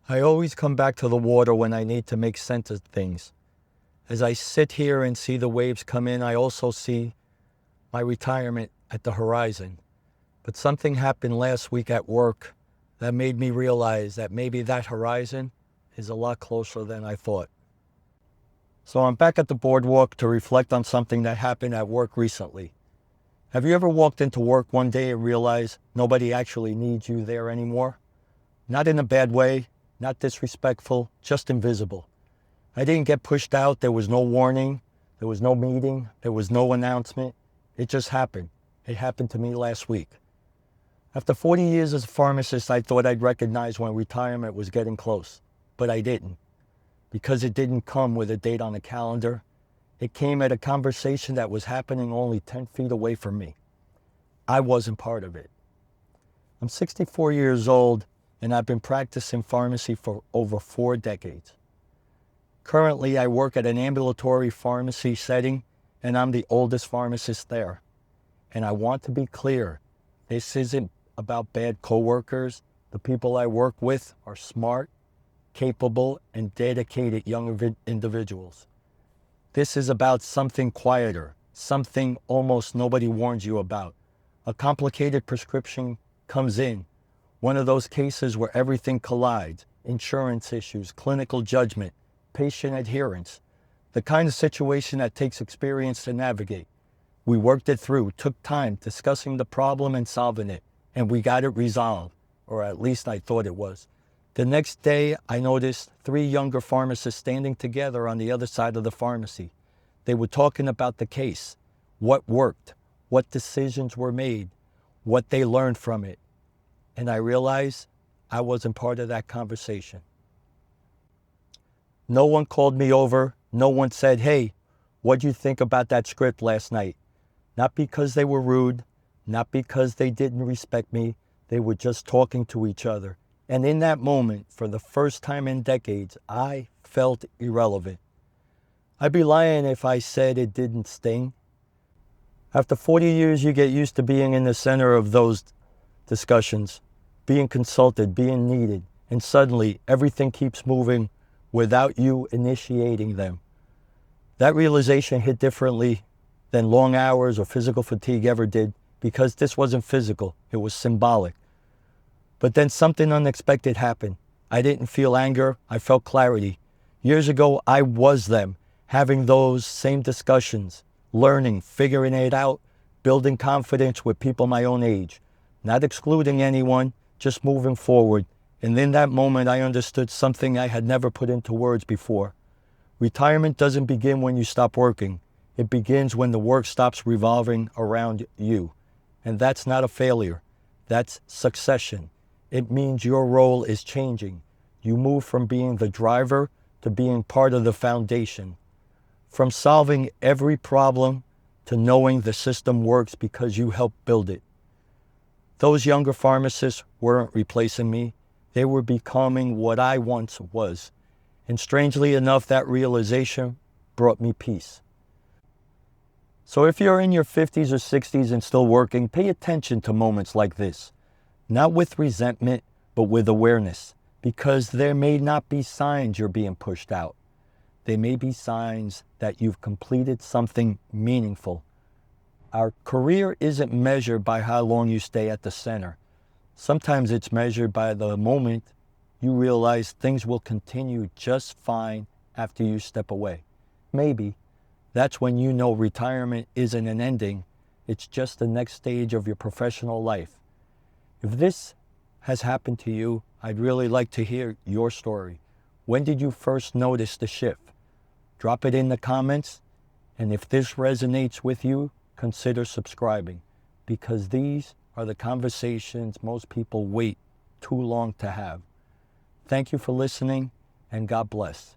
I always come back to the water when I need to make sense of things. As I sit here and see the waves come in, I also see my retirement at the horizon. But something happened last week at work that made me realize that maybe that horizon is a lot closer than I thought. So I'm back at the Boardwalk to reflect on something that happened at work recently. Have you ever walked into work one day and realized nobody actually needs you there anymore? Not in a bad way, not disrespectful, just invisible. I didn't get pushed out. There was no warning. There was no meeting. There was no announcement. It just happened. It happened to me last week. After 40 years as a pharmacist, I thought I'd recognize when retirement was getting close, but I didn't. Because it didn't come with a date on the calendar, it came at a conversation that was happening only 10 feet away from me. I wasn't part of it. I'm 64 years old, and I've been practicing pharmacy for over 4 decades. Currently, I work at an ambulatory pharmacy setting, and I'm the oldest pharmacist there. And I want to be clear, this isn't about bad coworkers. The people I work with are smart, capable, and dedicated young individuals. This is about something quieter, something almost nobody warns you about. A complicated prescription comes in, one of those cases where everything collides, insurance issues, clinical judgment, patient adherence, the kind of situation that takes experience to navigate. We worked it through, took time discussing the problem and solving it, and we got it resolved, or at least I thought it was. The next day, I noticed 3 younger pharmacists standing together on the other side of the pharmacy. They were talking about the case, what worked, what decisions were made, what they learned from it. And I realized I wasn't part of that conversation. No one called me over. No one said, "Hey, what'd you think about that script last night?" Not because they were rude, not because they didn't respect me. They were just talking to each other. And in that moment, for the first time in decades, I felt irrelevant. I'd be lying if I said it didn't sting. After 40 years, you get used to being in the center of those discussions, being consulted, being needed, and suddenly everything keeps moving without you initiating them. That realization hit differently than long hours or physical fatigue ever did, because this wasn't physical, it was symbolic. But then something unexpected happened. I didn't feel anger, I felt clarity. Years ago, I was them, having those same discussions, learning, figuring it out, building confidence with people my own age, not excluding anyone, just moving forward. And in that moment, I understood something I had never put into words before. Retirement doesn't begin when you stop working. It begins when the work stops revolving around you. And that's not a failure. That's succession. It means your role is changing. You move from being the driver to being part of the foundation. From solving every problem to knowing the system works because you helped build it. Those younger pharmacists weren't replacing me. They were becoming what I once was. And strangely enough, that realization brought me peace. So if you're in your 50s or 60s and still working, pay attention to moments like this. Not with resentment, but with awareness. Because there may not be signs you're being pushed out. They may be signs that you've completed something meaningful. Our career isn't measured by how long you stay at the center. Sometimes it's measured by the moment you realize things will continue just fine after you step away. Maybe that's when you know retirement isn't an ending, it's just the next stage of your professional life. If this has happened to you, I'd really like to hear your story. When did you first notice the shift? Drop it in the comments, and if this resonates with you, consider subscribing, because these are the conversations most people wait too long to have. Thank you for listening, and God bless.